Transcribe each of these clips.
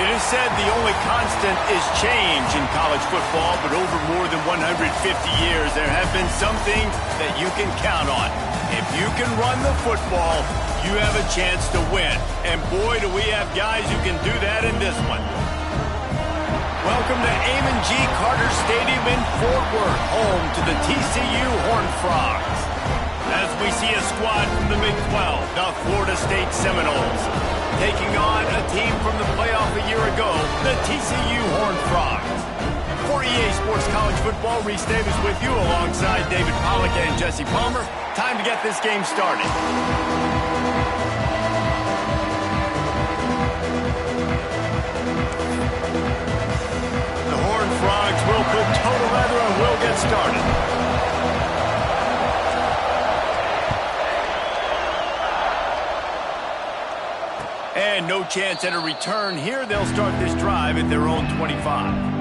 It is said the only constant is change in college football, but over more than 150 years, there have been some things that you can count on. If you can run the football, you have a chance to win. And boy, do we have guys who can do that in this one. Welcome to Amon G. Carter Stadium in Fort Worth, home to the TCU Horned Frogs. As we see a squad from the Big 12, the Florida State Seminoles, taking on a team from the playoff a year ago, the TCU Horned Frogs. For EA Sports College Football, Reese Davis with you alongside David Pollack and Jesse Palmer. Time to get this game started. The Horned Frogs will put total leather and will get started. And no chance at a return here. They'll start this drive at their own 25.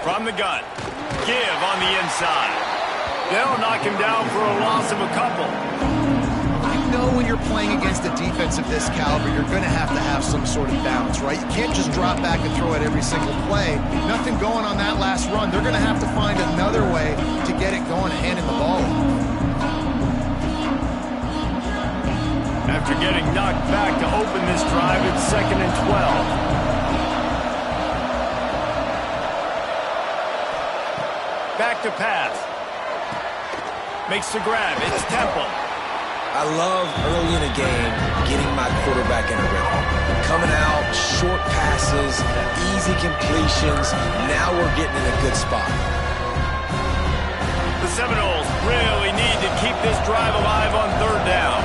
From the gun. Give on the inside. They'll knock him down for a loss of a couple. You know when you're playing against a defense of this caliber, you're going to have some sort of balance, right? You can't just drop back and throw it every single play. Nothing going on that last run. They're going to have to find another way to get it going and handing the ball off. After getting knocked back to open this drive, it's 2nd and 12. Back to pass. Makes the grab. It's Temple. I love early in a game getting my quarterback in a rhythm. Coming out, short passes, easy completions. Now we're getting in a good spot. The Seminoles really need to keep this drive alive on 3rd down.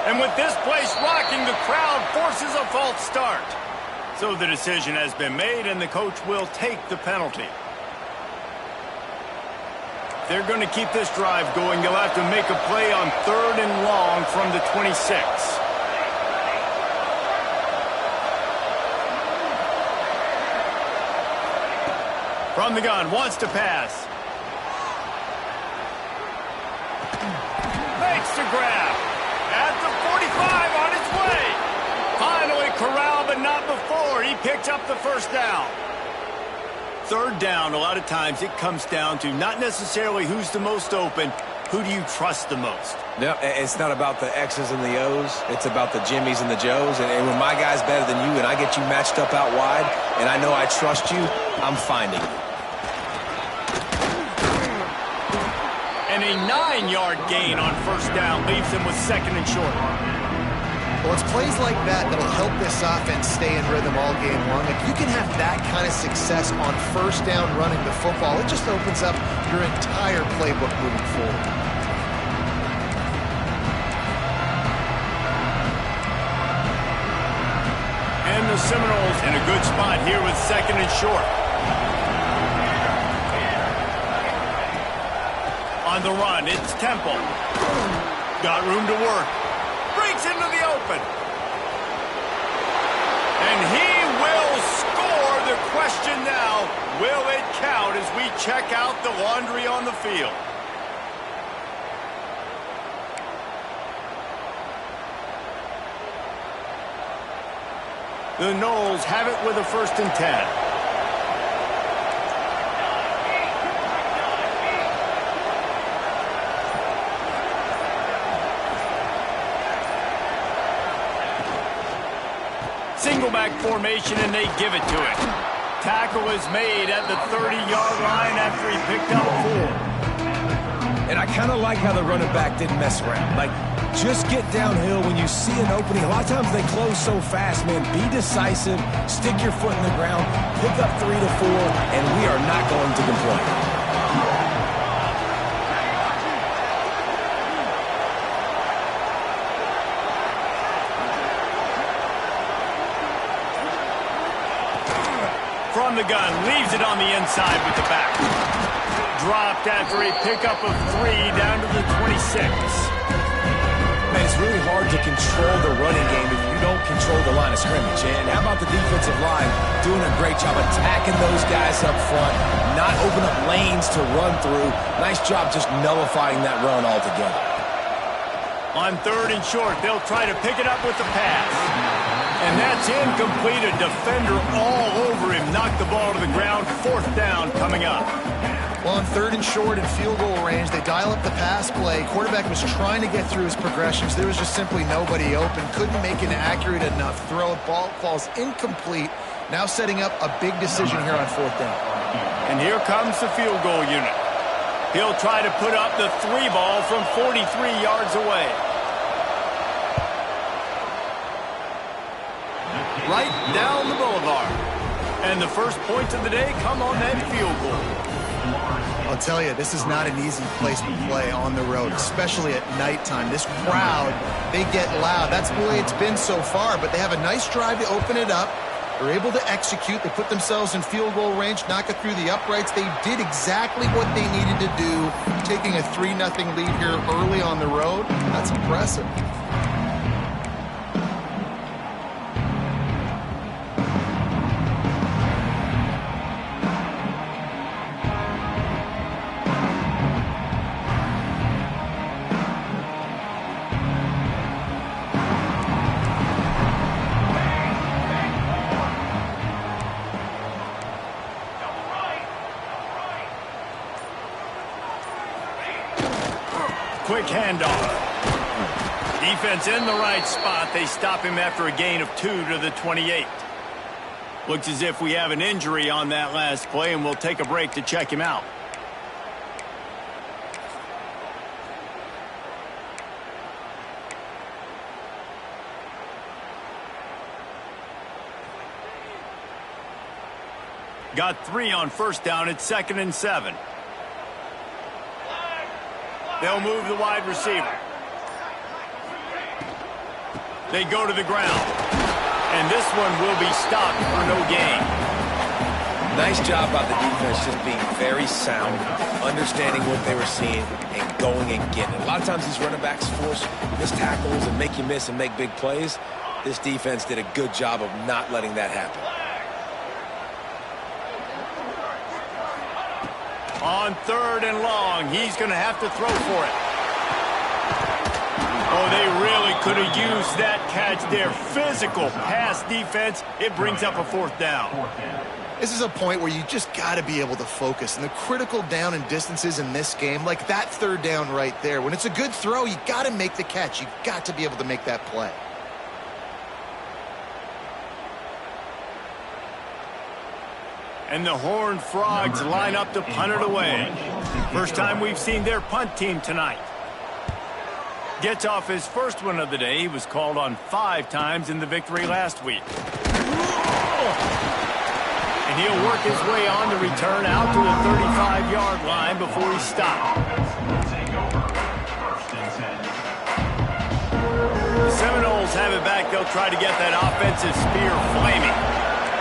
And with this place rocking, the crowd forces a false start. So the decision has been made, and the coach will take the penalty. If they're going to keep this drive going, they'll have to make a play on 3rd and long from the 26. From the gun, wants to pass. Makes the grab. At the 45, on his way. Finally corralled, but not before. He picked up the 1st down. 3rd down, a lot of times it comes down to not necessarily who's the most open, who do you trust the most? No, it's not about the X's and the O's. It's about the Jimmys and the Joes. And when my guy's better than you and I get you matched up out wide and I know I trust you, I'm finding you. And a 9-yard gain on 1st down leaves him with 2nd and short. Well, it's plays like that that'll help this offense stay in rhythm all game long. If you can have that kind of success on 1st down running the football, it just opens up your entire playbook moving forward. And the Seminoles in a good spot here with 2nd and short. On the run, it's Temple. Got room to work. Breaks into the open. And he will score. The question now, will it count as we check out the laundry on the field? The Noles have it with a 1st and 10. Single back formation, and they give it to him. Tackle is made at the 30-yard line after he picked up 4. And I kind of like how the running back didn't mess around. Like, just get downhill when you see an opening. A lot of times they close so fast, man. Be decisive, stick your foot in the ground, pick up 3 to 4, and we are not going to complain. From the gun, leaves it on the inside with the back. Dropped after a pickup of 3 down to the 26. Man, it's really hard to control the running game if you don't control the line of scrimmage. And how about the defensive line doing a great job attacking those guys up front, not open up lanes to run through. Nice job just nullifying that run altogether. On 3rd and short, they'll try to pick it up with the pass. And that's incomplete. A defender all over him. Knocked the ball to the ground. 4th down coming up. Well, on 3rd and short in field goal range, they dial up the pass play. Quarterback was trying to get through his progressions. There was just simply nobody open. Couldn't make an accurate enough throw. Ball falls incomplete. Now setting up a big decision here on 4th down. And here comes the field goal unit. He'll try to put up the 3 ball from 43 yards away. Right down the boulevard. And the first points of the day come on that field goal. I'll tell you, this is not an easy place to play on the road, especially at nighttime. This crowd, they get loud. That's the way it's been so far, but they have a nice drive to open it up. They're able to execute. They put themselves in field goal range, knock it through the uprights. They did exactly what they needed to do, taking a 3-0 lead here early on the road. That's impressive. Quick handoff. Defense in the right spot. They stop him after a gain of 2 to the 28. Looks as if we have an injury on that last play, and we'll take a break to check him out. Got 3 on 1st down. It's 2nd and 7. They'll move the wide receiver. They go to the ground. And this one will be stopped for no gain. Nice job by the defense just being very sound, understanding what they were seeing, and going and getting it. A lot of times these running backs force missed tackles and make you miss and make big plays. This defense did a good job of not letting that happen. On 3rd and long, he's going to have to throw for it. Oh, they really could have used that catch there. Physical pass defense. It brings up a 4th down. This is a point where you just got to be able to focus. And the critical down and distances in this game, like that 3rd down right there, when it's a good throw, you got to make the catch. You've got to be able to make that play. And the Horned Frogs line up to punt it away. First time we've seen their punt team tonight. Gets off his first one of the day. He was called on 5 times in the victory last week. And he'll work his way on the return out to the 35-yard line before he's stopped. The Seminoles have it back. They'll try to get that offensive spear flaming.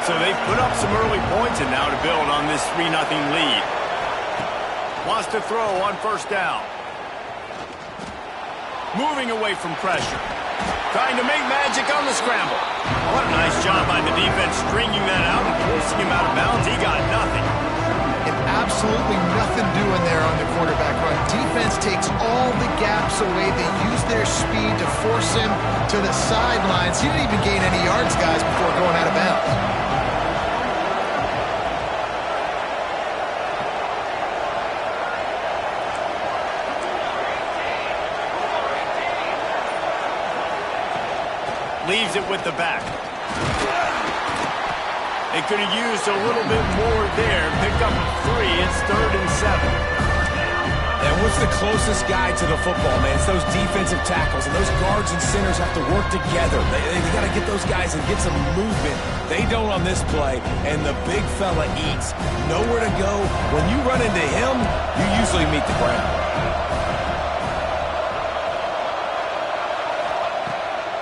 So they've put up some early points and now to build on this 3-0 lead. Wants to throw on 1st down. Moving away from pressure. Trying to make magic on the scramble. What a nice job by the defense stringing that out and forcing him out of bounds. He got nothing. And absolutely nothing doing there on the quarterback run. Defense takes all the gaps away. They use their speed to force him to the sidelines. He didn't even gain any yards, guys, before going out of bounds. Leaves it with the back. They could have used a little bit more there. Picked up 3. It's 3rd and 7. And what's the closest guy to the football, man? It's those defensive tackles, and those guards and centers have to work together. They got to get those guys and get some movement. They don't on this play, and the big fella eats. Nowhere to go. When you run into him, you usually meet the ground.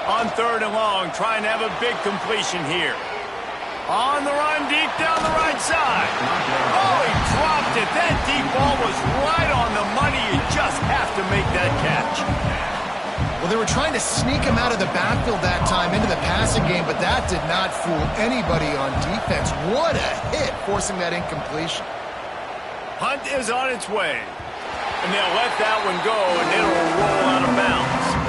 On 3rd and long, trying to have a big completion here. On the run, deep down the right side. Oh, he dropped it. That deep ball was right on the money. You just have to make that catch. Well, they were trying to sneak him out of the backfield that time into the passing game, but that did not fool anybody on defense. What a hit, forcing that incompletion. Hunt is on its way. And they'll let that one go, and it'll roll out of bounds.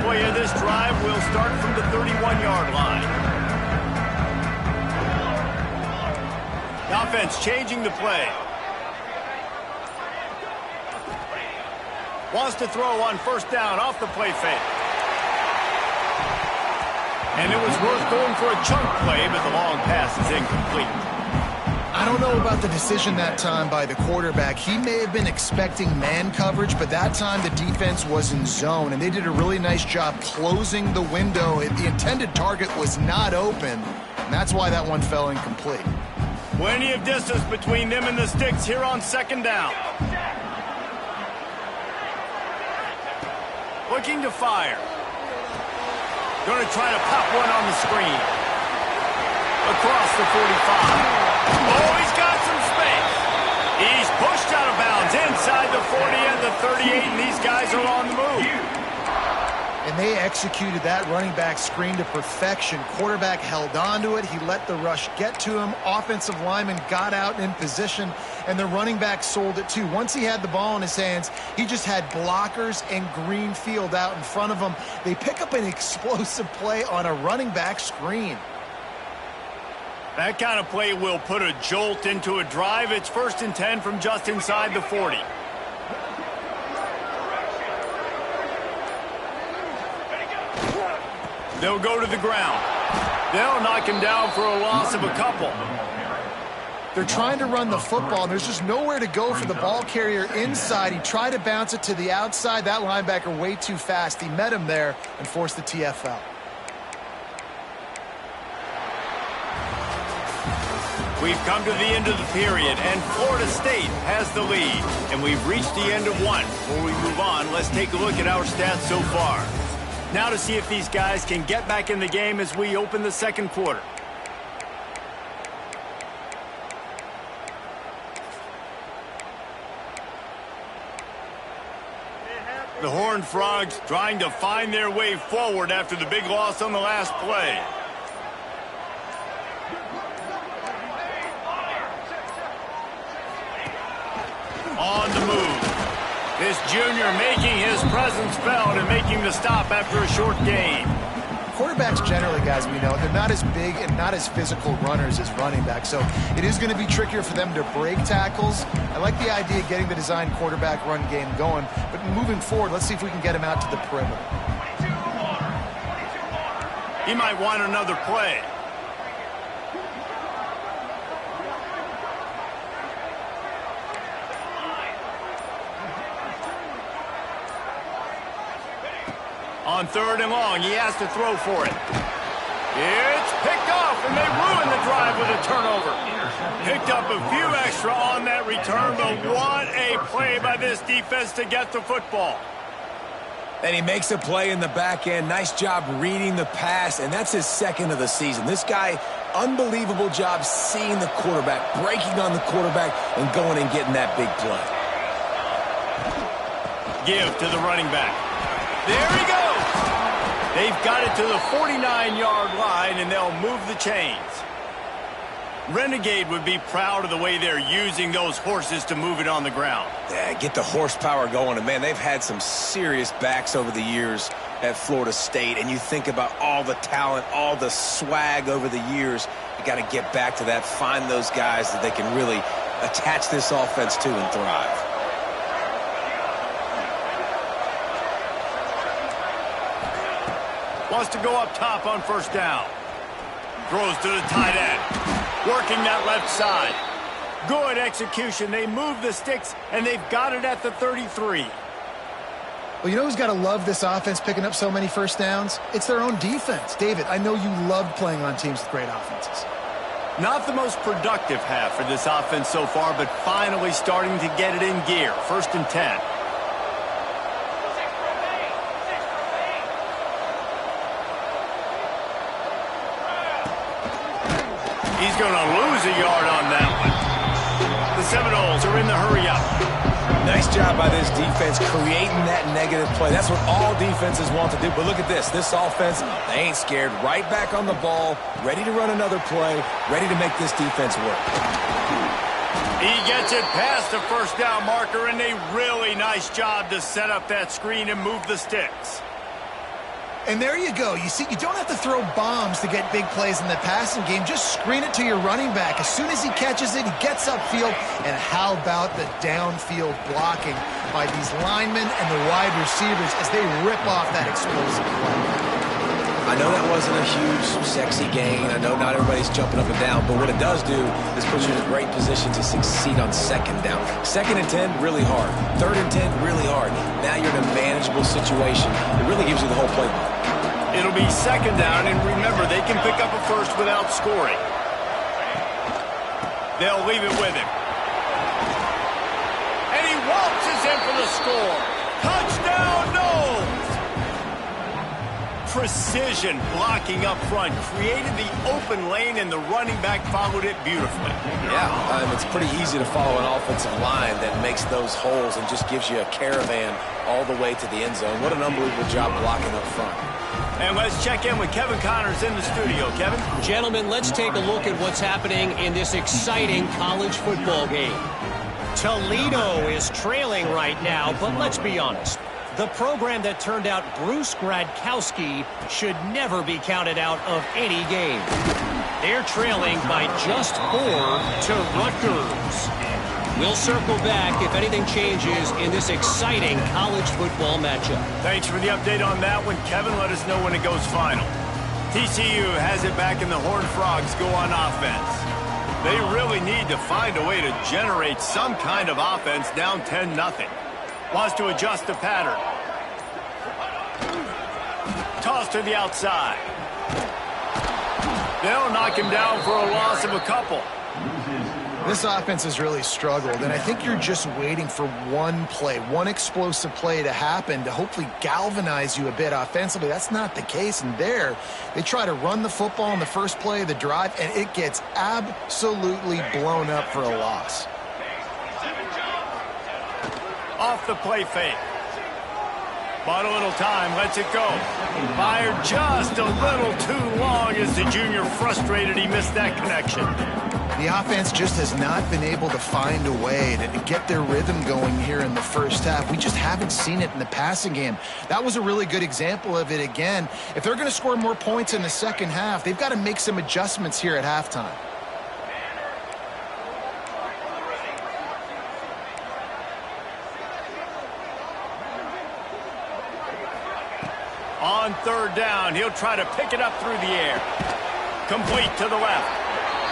Play of this drive will start from the 31-yard line. The offense changing the play. Wants to throw on 1st down off the play fake. And it was worth going for a chunk play, but the long pass is incomplete. I don't know about the decision that time by the quarterback. He may have been expecting man coverage, but that time the defense was in zone, and they did a really nice job closing the window. The intended target was not open, and that's why that one fell incomplete. Plenty of distance between them and the sticks here on 2nd down. Looking to fire. Going to try to pop one on the screen. Across the 45. Oh, he's got some space. He's pushed out of bounds inside the 40 and the 38, and these guys are on the move. And they executed that running back screen to perfection. Quarterback held on to it. He let the rush get to him. Offensive lineman got out in position, and the running back sold it too. Once he had the ball in his hands, he just had blockers and green field out in front of him. They pick up an explosive play on a running back screen. That kind of play will put a jolt into a drive. It's 1st and 10 from just inside the 40. They'll go to the ground. They'll knock him down for a loss of a couple. They're trying to run the football, and there's just nowhere to go for the ball carrier inside. He tried to bounce it to the outside. That linebacker way too fast. He met him there and forced the TFL. We've come to the end of the period, and Florida State has the lead. And we've reached the end of one. Before we move on, let's take a look at our stats so far. Now to see if these guys can get back in the game as we open the 2nd quarter. The Horned Frogs trying to find their way forward after the big loss on the last play. On the move. This junior making his presence felt and making the stop after a short gain. Quarterbacks generally, guys, we know, they're not as big and not as physical runners as running backs, so it is going to be trickier for them to break tackles. I like the idea of getting the design quarterback run game going, but moving forward, let's see if we can get him out to the perimeter. He might want another play. On 3rd and long, he has to throw for it. It's picked off, and they ruin the drive with a turnover. Picked up a few extra on that return, but what a play by this defense to get the football. And he makes a play in the back end. Nice job reading the pass, and that's his 2nd of the season. This guy, unbelievable job seeing the quarterback, breaking on the quarterback, and going and getting that big play. Give to the running back. There he goes. They've got it to the 49-yard line, and they'll move the chains. Renegade would be proud of the way they're using those horses to move it on the ground. Yeah, get the horsepower going. And, man, they've had some serious backs over the years at Florida State. And you think about all the talent, all the swag over the years. You got to get back to that, find those guys that they can really attach this offense to and thrive. Wants to go up top on first down. Throws to the tight end. Working that left side. Good execution. They move the sticks, and they've got it at the 33. Well, you know who's got to love this offense picking up so many first downs? It's their own defense. David, I know you loved playing on teams with great offenses. Not the most productive half for this offense so far, but finally starting to get it in gear. 1st and 10. He's going to lose a yard on that one. The Seminoles are in the hurry-up. Nice job by this defense creating that negative play. That's what all defenses want to do. But look at this. This offense, they ain't scared. Right back on the ball, ready to run another play, ready to make this defense work. He gets it past the first down marker, and a really nice job to set up that screen and move the sticks. And there you go. You see, you don't have to throw bombs to get big plays in the passing game. Just screen it to your running back. As soon as he catches it, he gets upfield. And how about the downfield blocking by these linemen and the wide receivers as they rip off that explosive play? I know that wasn't a huge, sexy gain. I know not everybody's jumping up and down. But what it does do is put you in a great position to succeed on 2nd down. 2nd and 10, really hard. 3rd and 10, really hard. Now you're in a manageable situation. It really gives you the whole playbook. It'll be 2nd down, and remember, they can pick up a first without scoring. They'll leave it with him. And he waltzes in for the score. Touchdown, Noles! Precision blocking up front, created the open lane, and the running back followed it beautifully. Yeah, it's pretty easy to follow an offensive line that makes those holes and just gives you a caravan all the way to the end zone. What an unbelievable job blocking up front. And let's check in with Kevin Connors in the studio. Kevin? Gentlemen, let's take a look at what's happening in this exciting college football game. Toledo is trailing right now, but let's be honest. The program that turned out Bruce Gradkowski should never be counted out of any game. They're trailing by just 4 to Rutgers. We'll circle back if anything changes in this exciting college football matchup. Thanks for the update on that one, Kevin. Let us know when it goes final. TCU has it back, and the Horned Frogs go on offense. They really need to find a way to generate some kind of offense down 10-0. Wants to adjust the pattern. Toss to the outside. They'll knock him down for a loss of a couple. This offense has really struggled, and I think you're just waiting for one play, one explosive play to happen to hopefully galvanize you a bit offensively. That's not the case, and there they try to run the football in the first play of the drive, and it gets absolutely blown up for a loss. Off the play fake. Bought a little time, lets it go. Fired just a little too long as the junior frustrated he missed that connection. The offense just has not been able to find a way to get their rhythm going here in the first half. We just haven't seen it in the passing game. That was a really good example of it again. If they're going to score more points in the second half, they've got to make some adjustments here at halftime. On 3rd down, he'll try to pick it up through the air. Complete to the left.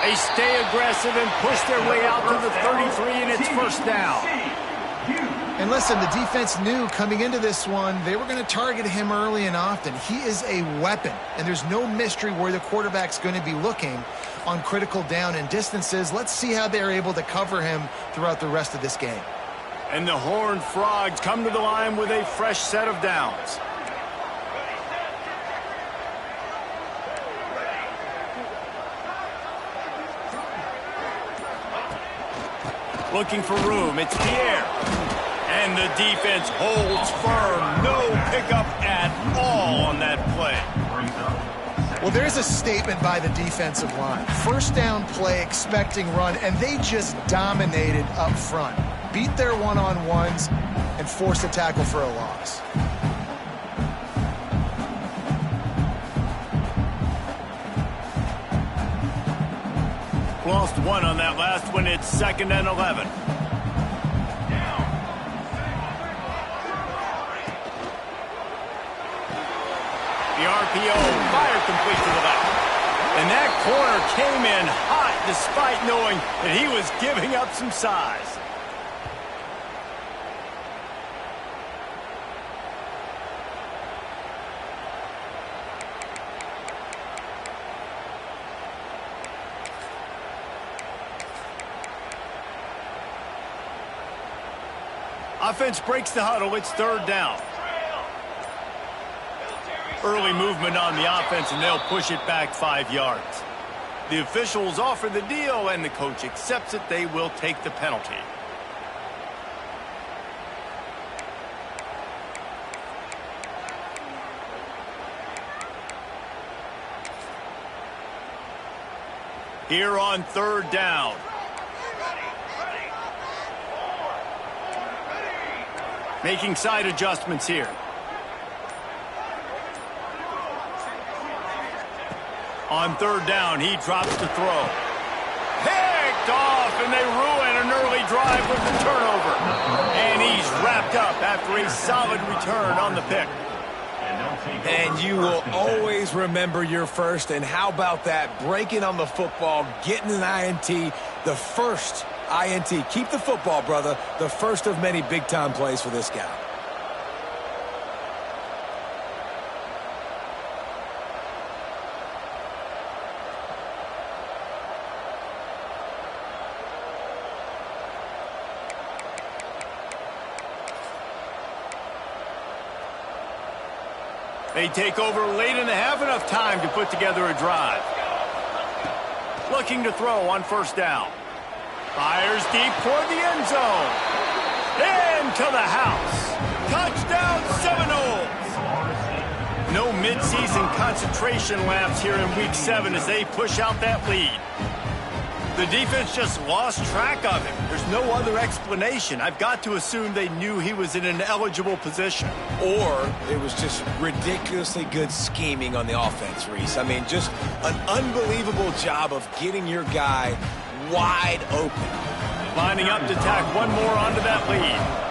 They stay aggressive and push their way out to the 33, and it's 1st down. And listen, the defense knew coming into this one, they were going to target him early and often. He is a weapon, and there's no mystery where the quarterback's going to be looking on critical down and distances. Let's see how they're able to cover him throughout the rest of this game. And the Horned Frogs come to the line with a fresh set of downs. Looking for room. It's Pierre. And the defense holds firm. No pickup at all on that play. Well, there's a statement by the defensive line. First down play, expecting run, and they just dominated up front. Beat their one-on-ones and forced a tackle for a loss. Lost one on that last one. It's 2nd and 11. The RPO fired complete to the left. And that corner came in hot despite knowing that he was giving up some size. Offense breaks the huddle. It's third down. Early movement on the offense, and they'll push it back 5 yards. The officials offer the deal, and the coach accepts it. They will take the penalty. Here on third down. Making side adjustments here. On third down, he drops to throw. Picked off, and they ruin an early drive with the turnover. And he's wrapped up after a solid return on the pick. And you will always remember your first. And how about that? Breaking on the football, getting an INT, the first INT. Keep the football, brother. The first of many big-time plays for this guy. They take over late in the half, enough time to put together a drive. Looking to throw on first down. Fires deep toward the end zone. Into the house. Touchdown Seminoles. No midseason concentration lapse here in Week 7 as they push out that lead. The defense just lost track of him. There's no other explanation. I've got to assume they knew he was in an eligible position. Or it was just ridiculously good scheming on the offense, Reese. I mean, just an unbelievable job of getting your guy wide open. Lining up to tack one more onto that lead.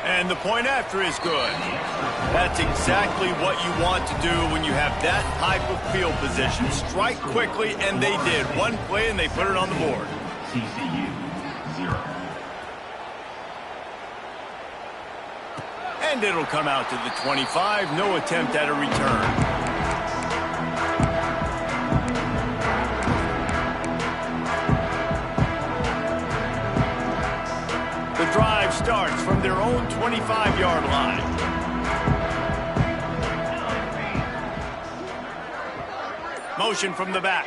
And the point after is good. That's exactly what you want to do when you have that type of field position. Strike quickly, and they did. One play, and they put it on the board. TCU, 0. And it'll come out to the 25. No attempt at a return. The drive starts from their own 25-yard line. Motion from the back.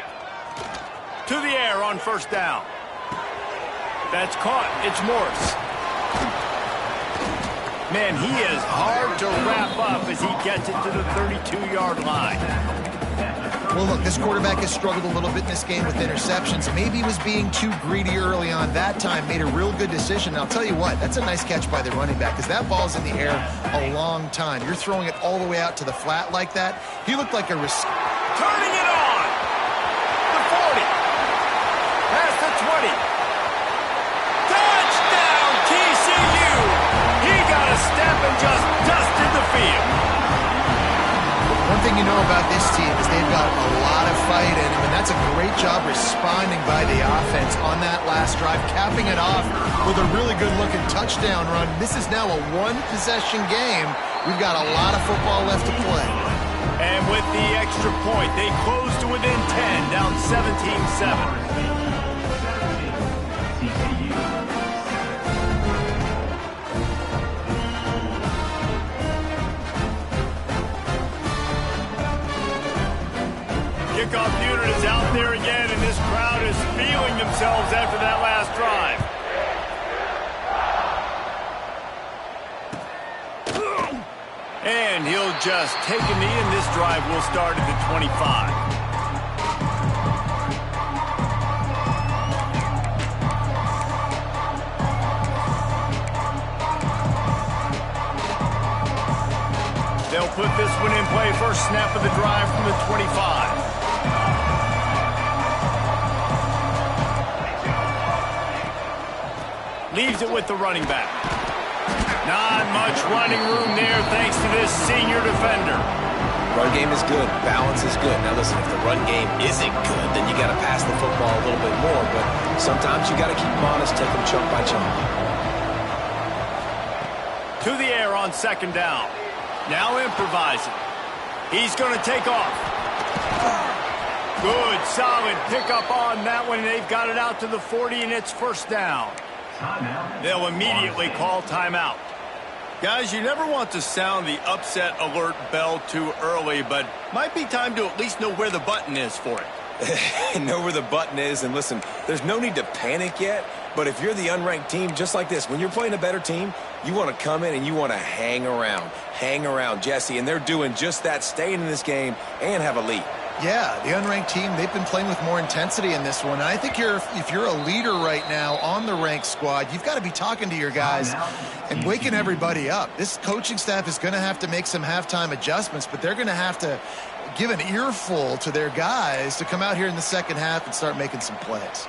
To the air on first down. That's caught. It's Morris. Man, he is hard to wrap up as he gets it to the 32-yard line. Well, look, this quarterback has struggled a little bit in this game with interceptions. Maybe he was being too greedy early on. That time made a real good decision. And I'll tell you what, that's a nice catch by the running back because that ball's in the air a long time. You're throwing it all the way out to the flat like that. He looked like a turning it on. The 40. Past the 20. Touchdown, TCU. He got a step and just dusted the field. One thing you know about this team is they've got a lot of fight in them, and that's a great job responding by the offense on that last drive, capping it off with a really good-looking touchdown run. This is now a one-possession game. We've got a lot of football left to play. And with the extra point, they close to within 10, down 17-7. Kickoff unit is out there again, and this crowd is feeling themselves after that last drive. And he'll just take a knee, and this drive will start at the 25. They'll put this one in play. First snap of the drive from the 25. Leaves it with the running back. Not much running room there thanks to this senior defender. Run game is good. Balance is good. Now listen, if the run game isn't good, then you got to pass the football a little bit more. But sometimes you got to keep them honest, take them chunk by chunk. To the air on second down. Now improvising. He's going to take off. Good, solid pickup on that one. They've got it out to the 40, and it's first down. They'll immediately call timeout. Guys, you never want to sound the upset alert bell too early, but might be time to at least know where the button is for it. Know where the button is, and listen, there's no need to panic yet, but if you're the unranked team, just like this, when you're playing a better team, you want to come in and you want to hang around, Jesse, and they're doing just that, staying in this game and have a lead. Yeah, the unranked team, they've been playing with more intensity in this one. And I think if you're a leader right now on the ranked squad, you've got to be talking to your guys and waking everybody up. This coaching staff is going to have to make some halftime adjustments, but they're going to have to give an earful to their guys to come out here in the second half and start making some plays.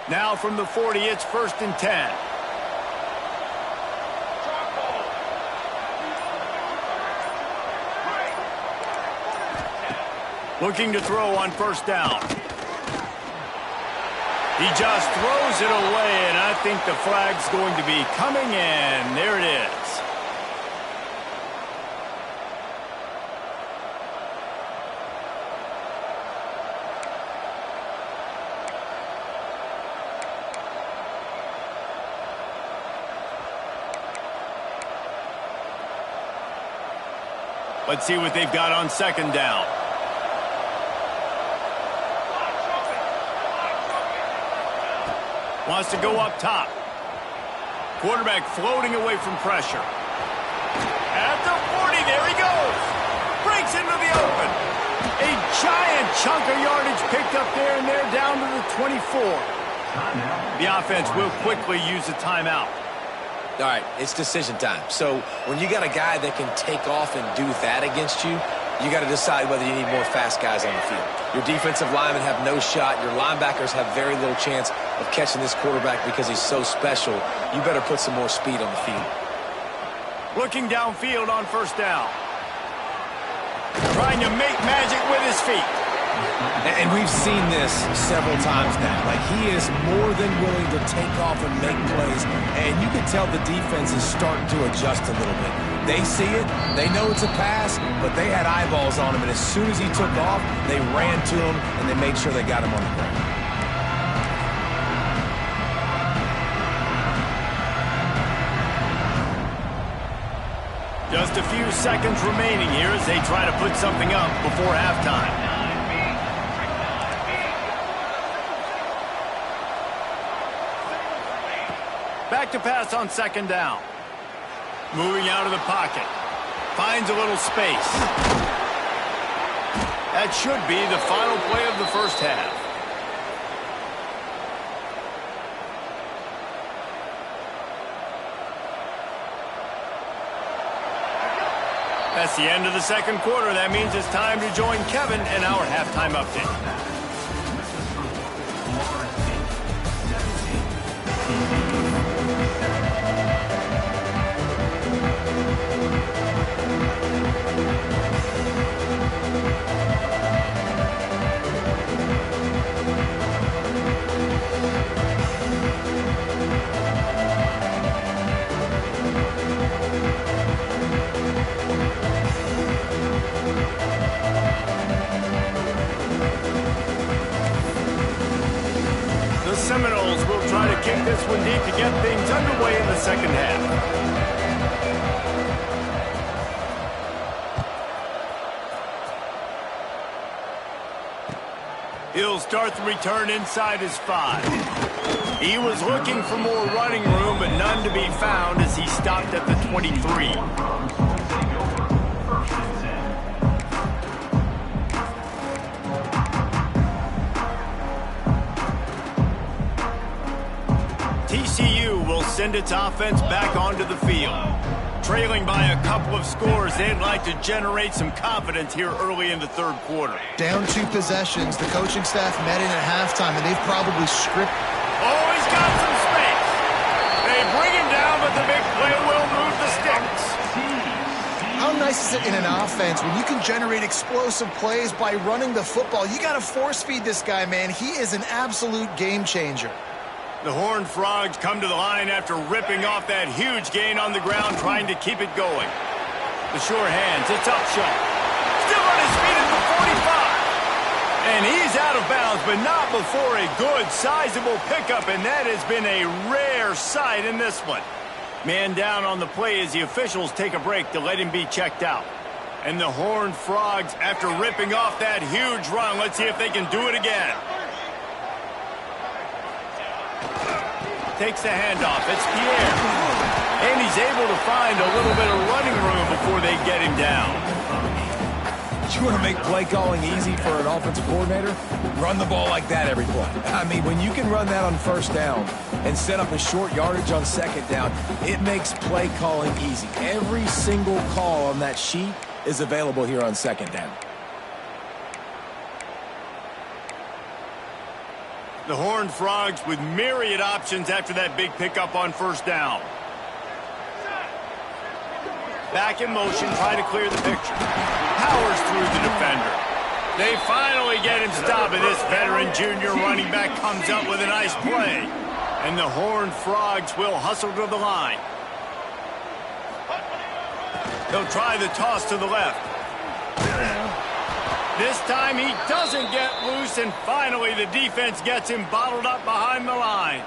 Now from the 40, it's 1st and 10. Looking to throw on first down. He just throws it away, and I think the flag's going to be coming in. There it is. Let's see what they've got on second down. Wants to go up top. Quarterback floating away from pressure. At the 40, there he goes. Breaks into the open. A giant chunk of yardage picked up there, and they're down to the 24. The offense will quickly use a timeout. All right, it's decision time. So when you got a guy that can take off and do that against you, you got to decide whether you need more fast guys on the field. Your defensive linemen have no shot. Your linebackers have very little chance of catching this quarterback because he's so special. You better put some more speed on the field. Looking downfield on first down. Trying to make magic with his feet. And we've seen this several times now. Like, he is more than willing to take off and make plays. And you can tell the defense is starting to adjust a little bit. They see it. They know it's a pass, but they had eyeballs on him. And as soon as he took off, they ran to him, and they made sure they got him on the ground. Just a few seconds remaining here as they try to put something up before halftime. Back to pass on second down. Moving out of the pocket. Finds a little space. That should be the final play of the first half. That's the end of the second quarter. That means it's time to join Kevin in our halftime update. The Seminoles will try to kick this one deep to get things underway in the second half. He'll start the return inside his 5. He was looking for more running room, but none to be found as he stopped at the 23. TCU will send its offense back onto the field. Trailing by a couple of scores, they'd like to generate some confidence here early in the third quarter. Down 2 possessions, the coaching staff met in at halftime, and they've probably scripted. Oh, he's got some space. They bring him down, but the big play will move the sticks. How nice is it in an offense when you can generate explosive plays by running the football? You got to force feed this guy, man. He is an absolute game changer. The Horned Frogs come to the line after ripping off that huge gain on the ground, trying to keep it going. The sure hands, it's up shot. Still on his feet at the 45. And he's out of bounds, but not before a good, sizable pickup, and that has been a rare sight in this one. Man down on the play as the officials take a break to let him be checked out. And the Horned Frogs, after ripping off that huge run, let's see if they can do it again. Takes the handoff. It's Pierre. And he's able to find a little bit of running room before they get him down. You want to make play calling easy for an offensive coordinator? Run the ball like that every play. I mean, when you can run that on first down and set up a short yardage on second down, it makes play calling easy. Every single call on that sheet is available here on second down. The Horned Frogs with myriad options after that big pickup on first down. Back in motion, try to clear the picture. Powers through the defender. They finally get him stopped, and this veteran junior running back comes up with a nice play. And the Horned Frogs will hustle to the line. They'll try the toss to the left. This time he doesn't get loose, and finally the defense gets him bottled up behind the line.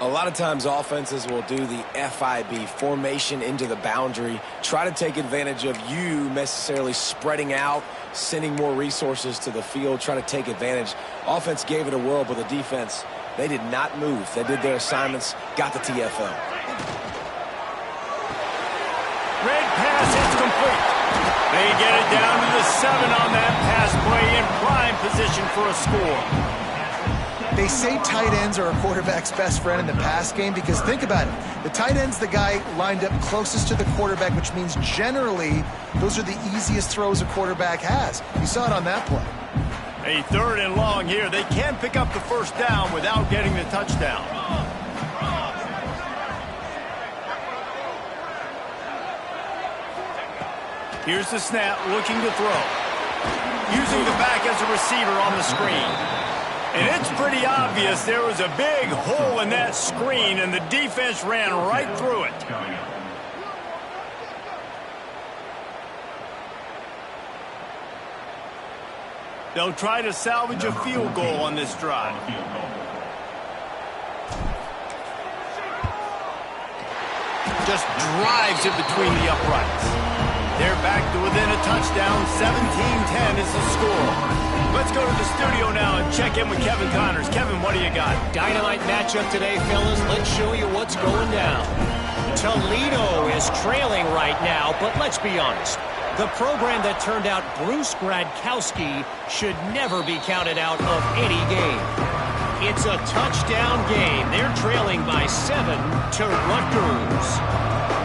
A lot of times offenses will do the FIB, formation into the boundary, try to take advantage of you necessarily spreading out, sending more resources to the field, try to take advantage. Offense gave it a whirl, but the defense, they did not move. They did their assignments, got the TFL. Red pass, it's complete. They get it down to the 7 on that pass play in prime position for a score. They say tight ends are a quarterback's best friend in the pass game because think about it. The tight end's the guy lined up closest to the quarterback, which means generally those are the easiest throws a quarterback has. You saw it on that play. A 3rd and long here. They can pick up the first down without getting the touchdown. Here's the snap, looking to throw. Using the back as a receiver on the screen. And it's pretty obvious there was a big hole in that screen, and the defense ran right through it. They'll try to salvage a field goal on this drive. Just drives it between the uprights. They're back to within a touchdown. 17-10 is the score. Let's go to the studio now and check in with Kevin Connors. Kevin, what do you got? Dynamite matchup today, fellas. Let's show you what's going down. Toledo is trailing right now, but let's be honest. The program that turned out Bruce Gradkowski should never be counted out of any game. It's a touchdown game. They're trailing by 7 to Rutgers.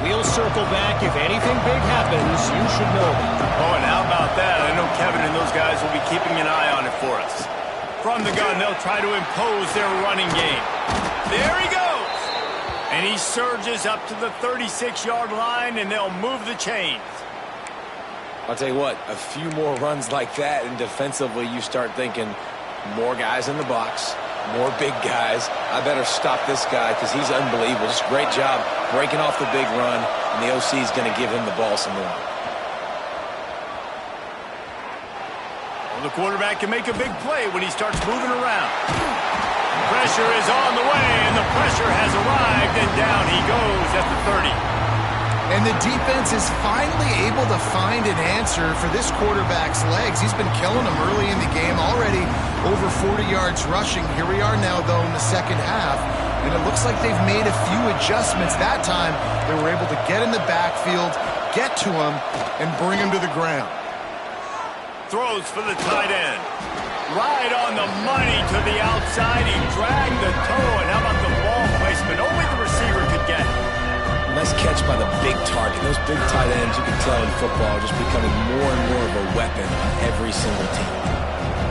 We'll circle back. If anything big happens, you should know about it. Oh, and how about that? I know Kevin and those guys will be keeping an eye on it for us. From the gun, they'll try to impose their running game. There he goes! And he surges up to the 36-yard line, and they'll move the chains. I'll tell you what, a few more runs like that, and defensively you start thinking more guys in the box, more big guys. I better stop this guy because he's unbelievable. Just great job breaking off the big run, and the OC is going to give him the ball some more. Well, the quarterback can make a big play when he starts moving around. Pressure is on the way, and the pressure has arrived, and down he goes at the 30. And the defense is finally able to find an answer for this quarterback's legs. He's been killing them early in the game, already over 40 yards rushing. Here we are now, though, in the second half, and it looks like they've made a few adjustments. That time, they were able to get in the backfield, get to him, and bring him to the ground. Throws for the tight end. Right on the money to the outside. He dragged the toe, and how about the ball placement? Only the receiver could get it. Nice catch by the big target. Those big tight ends, you can tell in football, are just becoming more and more of a weapon on every single team.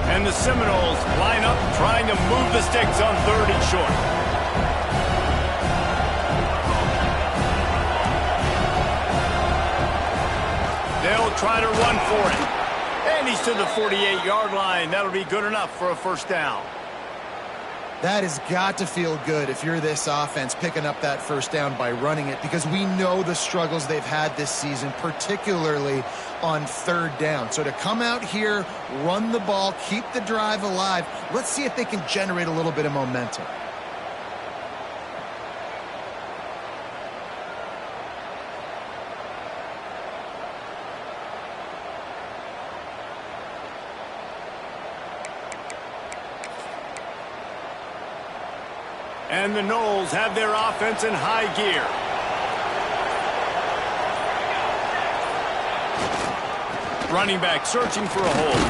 And the Seminoles line up trying to move the sticks on 3rd and short. They'll try to run for it. And he's to the 48-yard line. That'll be good enough for a first down. That has got to feel good if you're this offense, picking up that first down by running it, because we know the struggles they've had this season, particularly on 3rd down. So to come out here, run the ball, keep the drive alive, let's see if they can generate a little bit of momentum. And the Noles have their offense in high gear. Running back searching for a hole.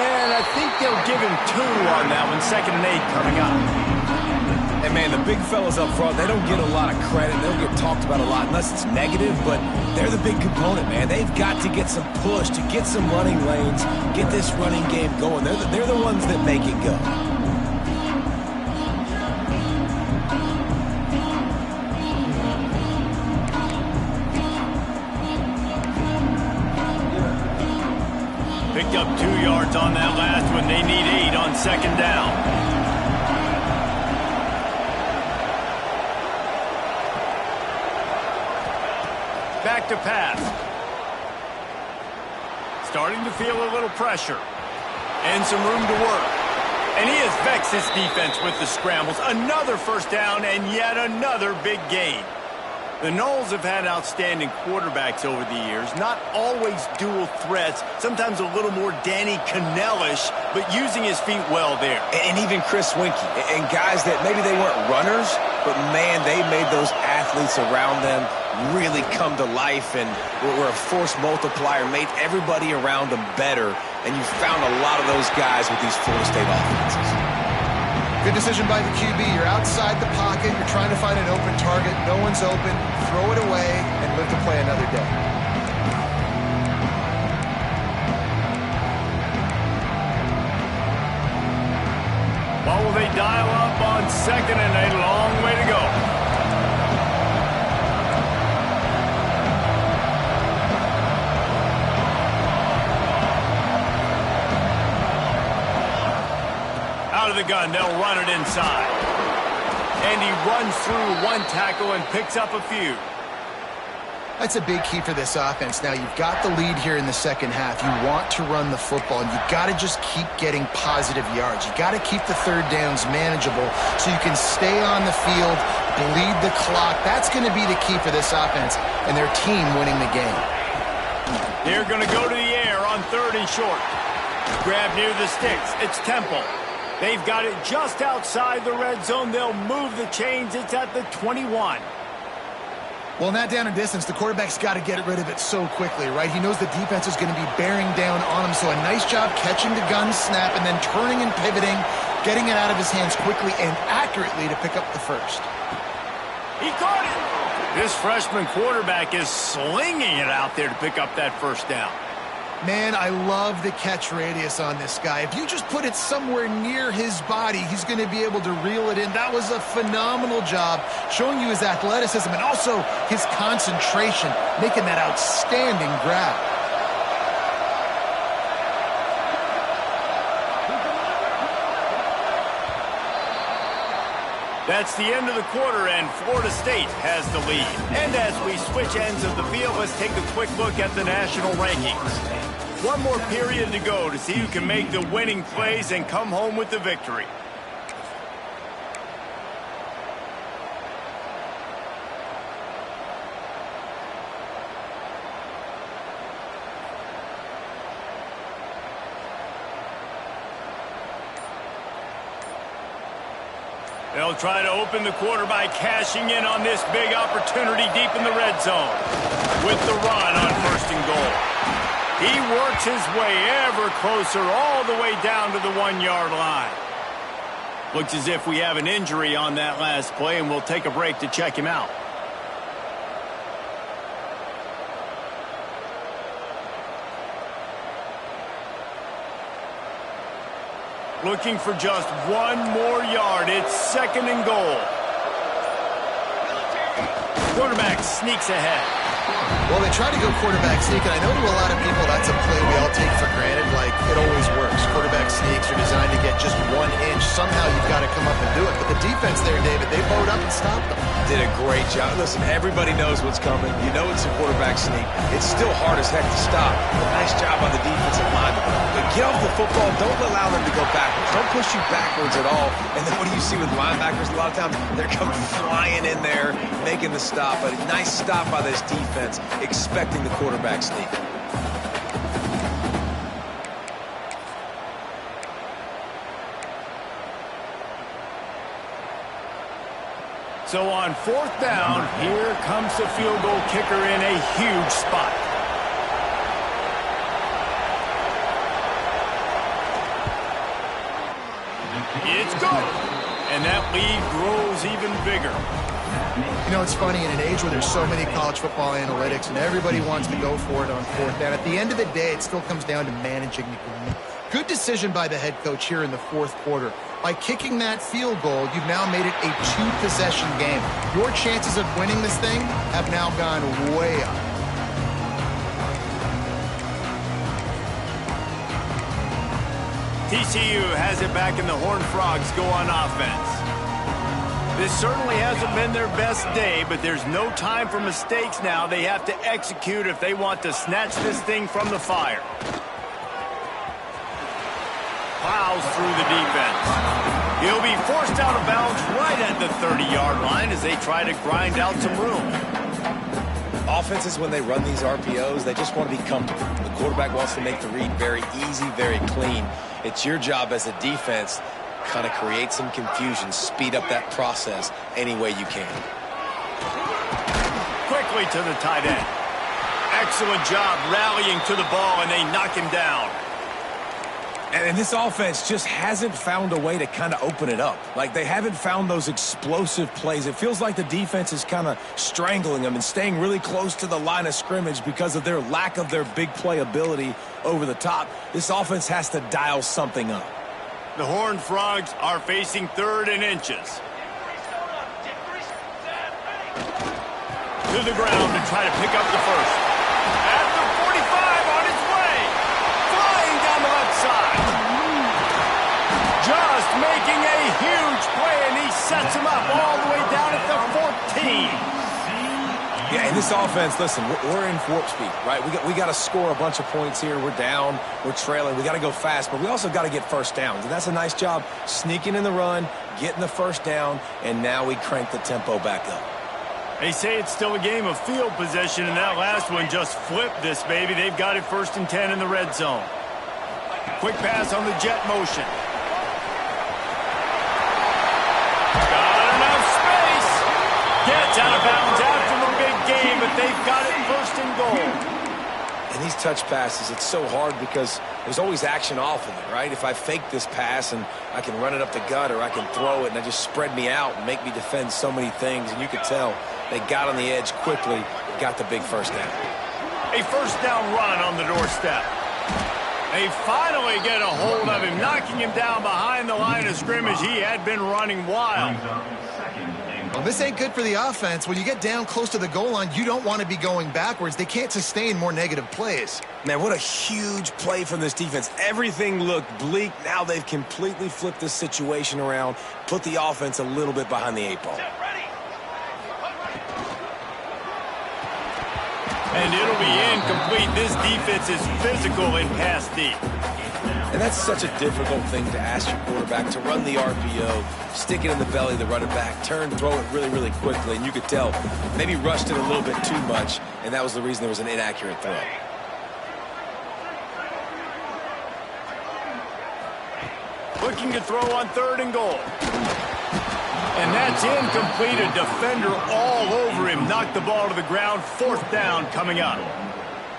And I think they'll give him 2 on that one. 2nd and 8 coming up. And, man, the big fellas up front, they don't get a lot of credit. They don't get talked about a lot unless it's negative, but they're the big component, man. They've got to get some push, to get some running lanes, get this running game going. They're the ones that make it go. Picked up 2 yards on that last one. They need 8 on 2nd down. Back to pass. Starting to feel a little pressure. And some room to work. And he has vexed his defense with the scrambles. Another first down and yet another big gain. The Noles have had outstanding quarterbacks over the years, not always dual threats, sometimes a little more Danny Cannell-ish, but using his feet well there. And even Chris Winkie, and guys that maybe they weren't runners, but man, they made those athletes around them really come to life and were a force multiplier, made everybody around them better, and you found a lot of those guys with these Florida State offenses. Good decision by the QB. You're outside the pocket. You're trying to find an open target. No one's open. Throw it away and live to play another day. What will they dial up on 2nd and 8? Long way to go. Out of the gun, they'll run it inside. And he runs through 1 tackle and picks up a few. That's a big key for this offense. Now, you've got the lead here in the second half. You want to run the football, and you've got to just keep getting positive yards. You've got to keep the 3rd downs manageable so you can stay on the field, bleed the clock. That's going to be the key for this offense and their team winning the game. They're going to go to the air on 3rd and short. Grab near the sticks. It's Temple. They've got it just outside the red zone. They'll move the chains. It's at the 21. Well, in that down and distance, the quarterback's got to get rid of it so quickly, right? He knows the defense is going to be bearing down on him, so a nice job catching the gun snap and then turning and pivoting, getting it out of his hands quickly and accurately to pick up the first. He caught it. This freshman quarterback is slinging it out there to pick up that first down. Man, I love the catch radius on this guy. If you just put it somewhere near his body, he's going to be able to reel it in. That was a phenomenal job, showing you his athleticism and also his concentration, making that outstanding grab. That's the end of the quarter, and Florida State has the lead. And as we switch ends of the field, let's take a quick look at the national rankings. One more period to go to see who can make the winning plays and come home with the victory. They'll try to open the quarter by cashing in on this big opportunity deep in the red zone. With the run on 1st and goal. He works his way ever closer all the way down to the 1-yard line. Looks as if we have an injury on that last play, and we'll take a break to check him out. looking for just one more yard. It's 2nd and goal. Quarterback sneaks ahead. Well, they try to go quarterback sneak, and I know to a lot of people that's a play we all take for granted, like it always works. Quarterback sneaks are designed to get just 1 inch. Somehow you've got to come up and do it. But the defense there, David, they bowed up and stopped them. Did a great job. Listen, everybody knows what's coming. You know it's a quarterback sneak. It's still hard as heck to stop. But nice job on the defensive line. But get off the football. Don't allow them to go backwards. Don't push you backwards at all. And then what do you see with linebackers? A lot of times they're coming flying in there, making the stop. But a nice stop by this defense, expecting the quarterback sneak. So on 4th down, here comes the field goal kicker in a huge spot. It's good. And that lead grows even bigger. You know, it's funny, in an age where there's so many college football analytics and everybody wants to go for it on 4th down, at the end of the day, it still comes down to managing the game. Good decision by the head coach here in the 4th quarter. By kicking that field goal, you've now made it a 2-possession game. Your chances of winning this thing have now gone way up. TCU has it back, and the Horned Frogs go on offense. This certainly hasn't been their best day, but there's no time for mistakes now. They have to execute if they want to snatch this thing from the fire. Plows through the defense. He'll be forced out of bounds right at the 30-yard line as they try to grind out some room. Offenses, when they run these RPOs, they just want to be comfortable. The quarterback wants to make the read very easy, very clean. It's your job as a defense kind of create some confusion, speed up that process any way you can. Quickly to the tight end. Excellent job rallying to the ball, and they knock him down. And this offense just hasn't found a way to kind of open it up. Like, they haven't found those explosive plays. It feels like the defense is kind of strangling them and staying really close to the line of scrimmage because of their lack of their big play ability over the top. This offense has to dial something up. The Horned Frogs are facing 3rd and inches. To the ground to try to pick up the first. At the 45 on its way. Flying down the left side. Just making a huge play, and he sets him up all the way down at the 14. Yeah, in this offense, listen, we're in warp speed, right? We got to score a bunch of points here. We're down, we're trailing. We got to go fast, but we also got to get first downs. And that's a nice job sneaking in the run, getting the first down, and now we crank the tempo back up. They say it's still a game of field possession, and that last one just flipped this, baby. They've got it 1st and 10 in the red zone. Quick pass on the jet motion. Got enough space. Gets out of bounds after the big game, but they've got it 1st and goal. And these touch passes, it's so hard because there's always action off of it, right? If I fake this pass and I can run it up the gut, or I can throw it and I just spread me out and make me defend so many things, and you could tell they got on the edge quickly, got the big first down. A 1st down run on the doorstep. They finally get a hold of him, knocking him down behind the line of scrimmage. He had been running wild. Well, this ain't good for the offense. When you get down close to the goal line, you don't want to be going backwards. They can't sustain more negative plays. Man, what a huge play from this defense. Everything looked bleak. Now they've completely flipped this situation around, put the offense a little bit behind the 8 ball. And it'll be incomplete. This defense is physical in pass deep. And that's such a difficult thing to ask your quarterback, to run the RPO, stick it in the belly of the running back, turn, throw it really, really quickly. And you could tell maybe rushed it a little bit too much, and that was the reason there was an inaccurate throw. Looking to throw on 3rd and goal. And that's incomplete. A defender all over him. Knocked the ball to the ground. 4th down coming up.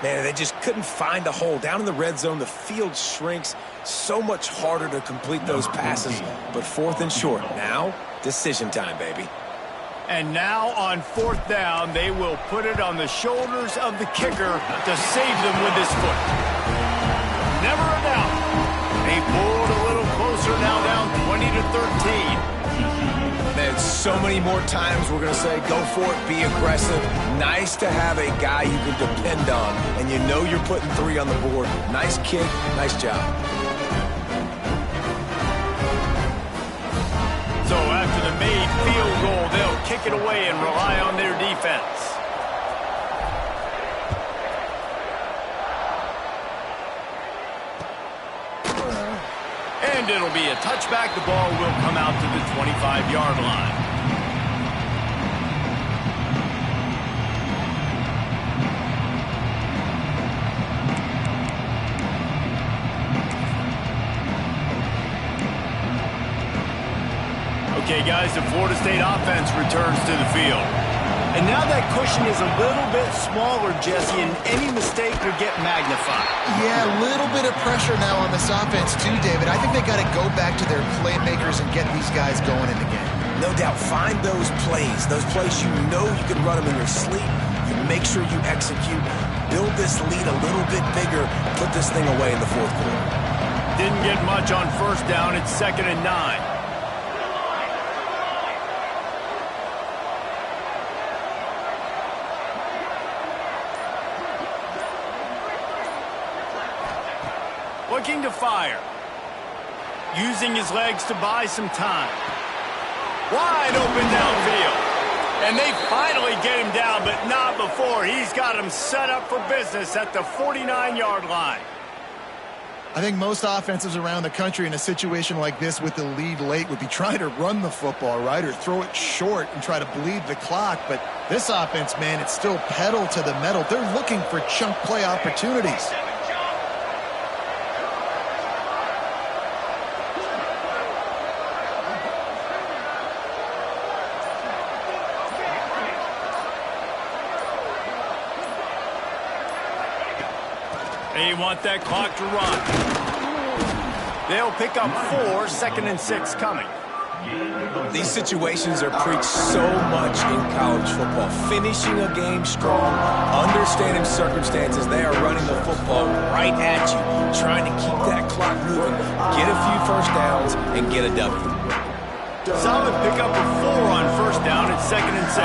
Man, they just couldn't find a hole. Down in the red zone, the field shrinks. So much harder to complete those passes. But 4th and short. Now, decision time, baby. And now on 4th down, they will put it on the shoulders of the kicker to save them with his foot. Never a doubt. They pulled a little closer Buffs are now down 20-13. Man, so many more times we're going to say, go for it, be aggressive. Nice to have a guy you can depend on, and you know you're putting 3 on the board. Nice kick, nice job. So after the made field goal, they'll kick it away and rely on their defense. And it'll be a touchback. The ball will come out to the 25-yard line. Okay, guys, the Florida State offense returns to the field. And now that cushion is a little bit smaller, Jesse, and any mistake would get magnified. Yeah, a little bit of pressure now on this offense too, David. I think they got to go back to their playmakers and get these guys going in the game. No doubt, find those plays you know you can run them in your sleep. You make sure you execute. Build this lead a little bit bigger. Put this thing away in the fourth quarter. Didn't get much on first down. It's 2nd and 9. Looking to fire. Using his legs to buy some time. Wide open downfield. And they finally get him down, but not before. He's got him set up for business at the 49-yard line. I think most offenses around the country in a situation like this with the lead late would be trying to run the football, right, or throw it short and try to bleed the clock. But this offense, man, it's still pedal to the metal. They're looking for chunk play opportunities. They want that clock to run. They'll pick up 4, 2nd and 6 coming. These situations are preached so much in college football. Finishing a game strong, understanding circumstances. They are running the football right at you, trying to keep that clock moving, get a few first downs, and get a W. Solid pickup of 4 on first down. It's 2nd and 6.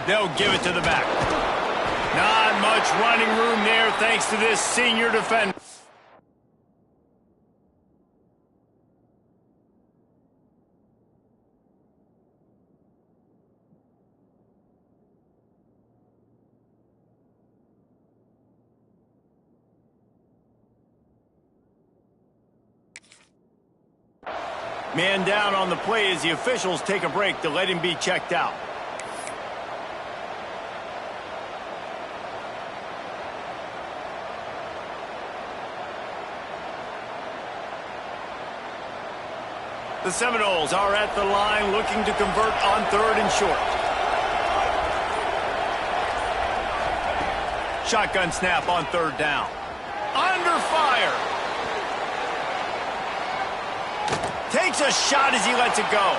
They'll give it to the back. Not much running room there thanks to this senior defender. Man down on the play as the officials take a break to let him be checked out. The Seminoles are at the line looking to convert on 3rd and short. Shotgun snap on 3rd down. Under fire. Takes a shot as he lets it go.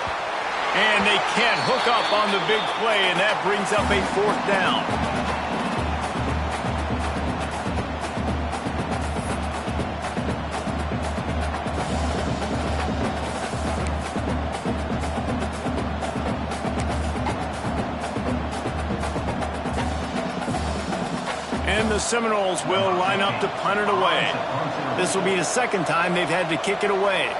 And they can't hook up on the big play, and that brings up a 4th down. And the Seminoles will line up to punt it away. This will be the 2nd time they've had to kick it away.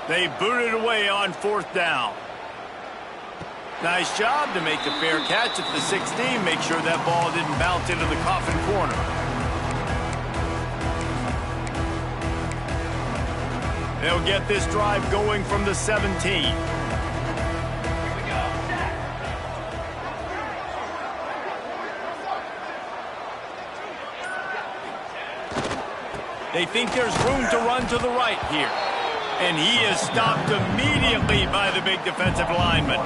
They boot it away on 4th down. Nice job to make the fair catch at the 16. Make sure that ball didn't bounce into the coffin corner. They'll get this drive going from the 17. They think there's room to run to the right here. And he is stopped immediately by the big defensive lineman.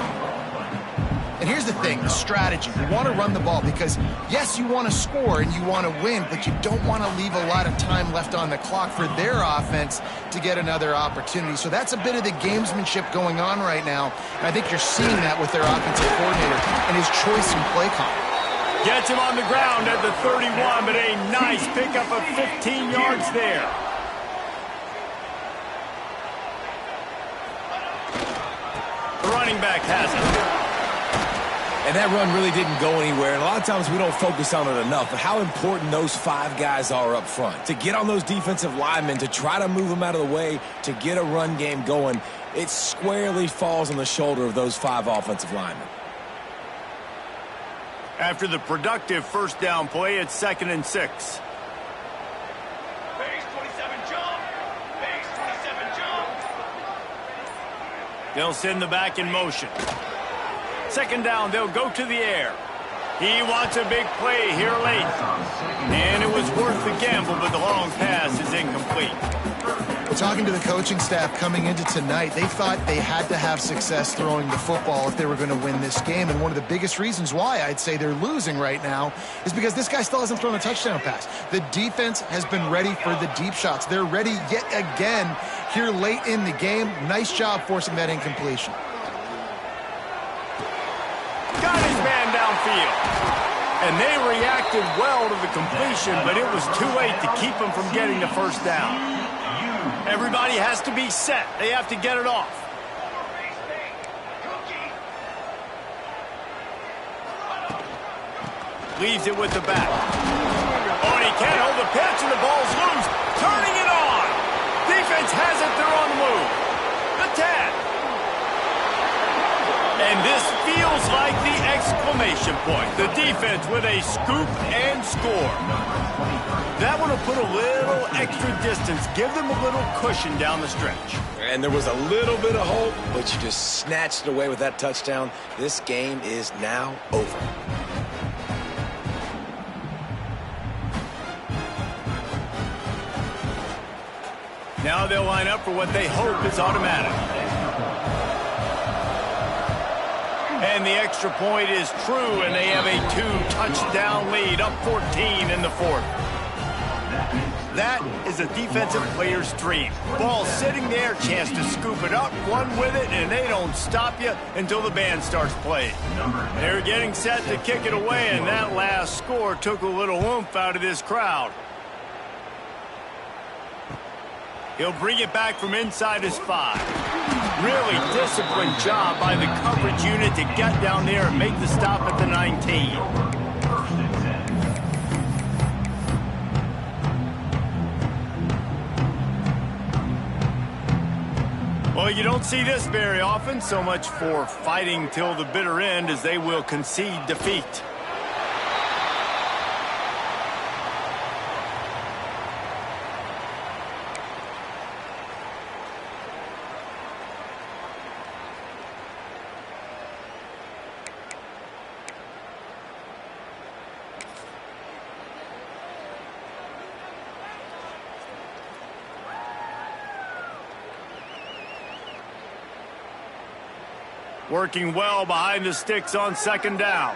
And here's the thing, the strategy. You want to run the ball because, yes, you want to score and you want to win, but you don't want to leave a lot of time left on the clock for their offense to get another opportunity. So that's a bit of the gamesmanship going on right now. And I think you're seeing that with their offensive coordinator and his choice in play call. Gets him on the ground at the 31, but a nice pickup of 15 yards there. The running back has it. And that run really didn't go anywhere. And a lot of times we don't focus on it enough, but how important those 5 guys are up front. To get on those defensive linemen, to try to move them out of the way, to get a run game going, it squarely falls on the shoulder of those 5 offensive linemen. After the productive first down play, it's 2nd and 6. Base 27 jump. Base 27 jump. They'll send the back in motion. 2nd down, they'll go to the air. He wants a big play here late. And it was worth the gamble, but the long pass is incomplete. Talking to the coaching staff coming into tonight, they thought they had to have success throwing the football if they were going to win this game. And one of the biggest reasons why I'd say they're losing right now is because this guy still hasn't thrown a touchdown pass. The defense has been ready for the deep shots. They're ready yet again here late in the game. Nice job forcing that incompletion. Got his man downfield. And they reacted well to the completion, but it was too late to keep him from getting the first down. Everybody has to be set. They have to get it off. Leaves it with the back. Oh, and he can't hold the pitch, and the ball's loose. Turning it on. Defense has it. They're on the move. The 10. And this feels like the exclamation point. The defense with a scoop and score. That one will put a little extra distance, give them a little cushion down the stretch. And there was a little bit of hope, but you just snatched it away with that touchdown. This game is now over. Now they'll line up for what they hope is automatic. And the extra point is true, and they have a 2-touchdown lead, up 14 in the 4th. That is a defensive player's dream. Ball sitting there, chance to scoop it up, run with it, and they don't stop you until the band starts playing. They're getting set to kick it away, and that last score took a little oomph out of this crowd. He'll bring it back from inside his 5. Really disciplined job by the coverage unit to get down there and make the stop at the 19. Well, you don't see this very often. So much for fighting till the bitter end, as they will concede defeat. Working well behind the sticks on 2nd down.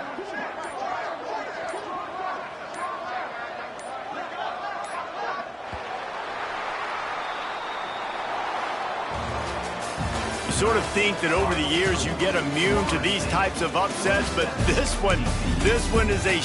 You sort of think that over the years you get immune to these types of upsets, but this one is a